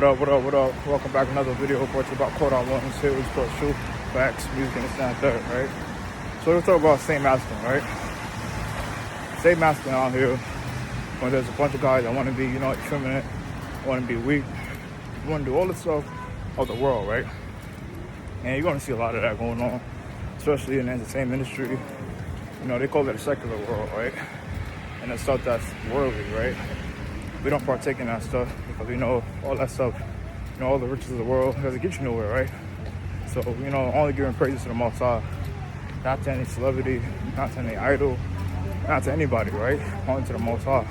What up? Welcome back to another video brought to you about Quote on Ones. Here we talk truth, facts, music, and this and that, right? So we'll talk about Saint masculine, right? Saint masculine out here when there's a bunch of guys that want to be, effeminate, want to be weak, want to do all the stuff of the world, right? And you're going to see a lot of that going on, especially in the entertainment industry. They call it a secular world, right? And the stuff that's worldly, right? We don't partake in that stuff because we know all that stuff, all the riches of the world doesn't get you nowhere, right? So, only giving praises to the Most High, not to any celebrity, not to any idol, not to anybody, right? Only to the Most High.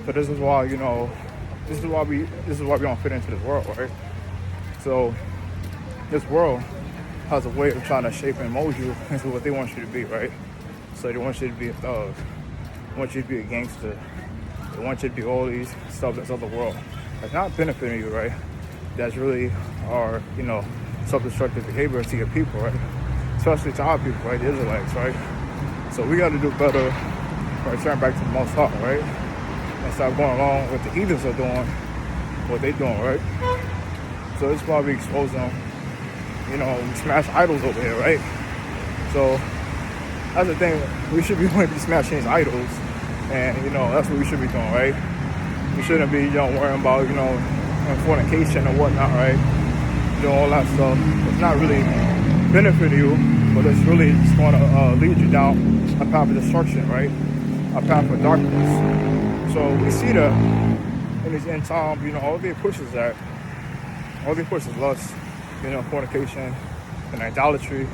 So this is why, this is why we don't fit into this world, right? So this world has a way of trying to shape and mold you into what they want you to be, right? So they want you to be a thug, they want you to be a gangster. They want you to do all these stuff that's of the world. That's not benefiting you, right? That's really our, self-destructive behavior to your people, right? Especially to our people, right? The Israelites, right? So we got to do better, return back to the Most High, right? And stop going along with the heathens are doing what they doing, right? So this is why we expose them. We smash idols over here, right? So that's the thing. We should be going to be smashing these idols. And, that's what we should be doing, right? We shouldn't be, worrying about, fornication and whatnot, right? Doing all that stuff. It's not really benefiting you, but it's really just going to lead you down a path of destruction, right? A path of darkness. So we see that in these end times, all they push is that. All they push is lust, fornication and idolatry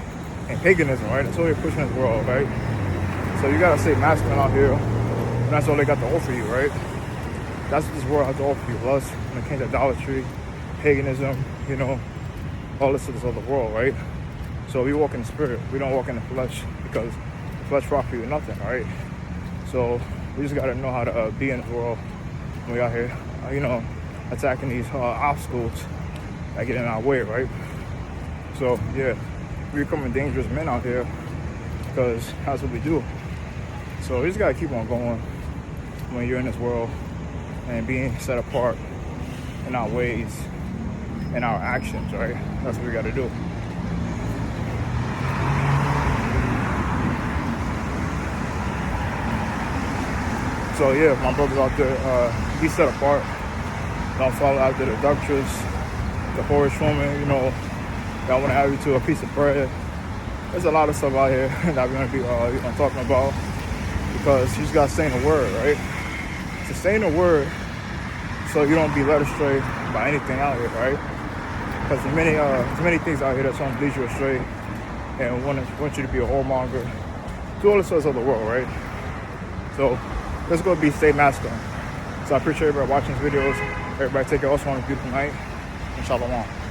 and paganism, right? That's all they're pushing in this world, right? So you got to stay masculine out here. That's all they got to offer you, right? That's what this world has to offer you. Lust, when it came to idolatry, paganism, all this is of the world, right? So we walk in the spirit. We don't walk in the flesh because the flesh profits you nothing, right? So we just got to know how to be in this world when we out here, attacking these obstacles that get in our way, right? So, yeah, we're becoming dangerous men out here because that's what we do. So we just got to keep on going when you're in this world and being set apart in our ways and our actions, right? That's what we got to do. So yeah, my brothers out there, be set apart. Don't follow after the doctors, the whorish woman, that want to have you to a piece of bread. There's a lot of stuff out here that we're going to be talking about. Because you just got to stay in the word, right? So stay in the word so you don't be led astray by anything out here, right? Because there's many things out here that's trying to lead you astray and want you to be a whoremonger. Do all the sorts of the world, right? So let's go stay masculine. So I appreciate everybody watching these videos. Everybody take care. Also, have a beautiful night. And shalom.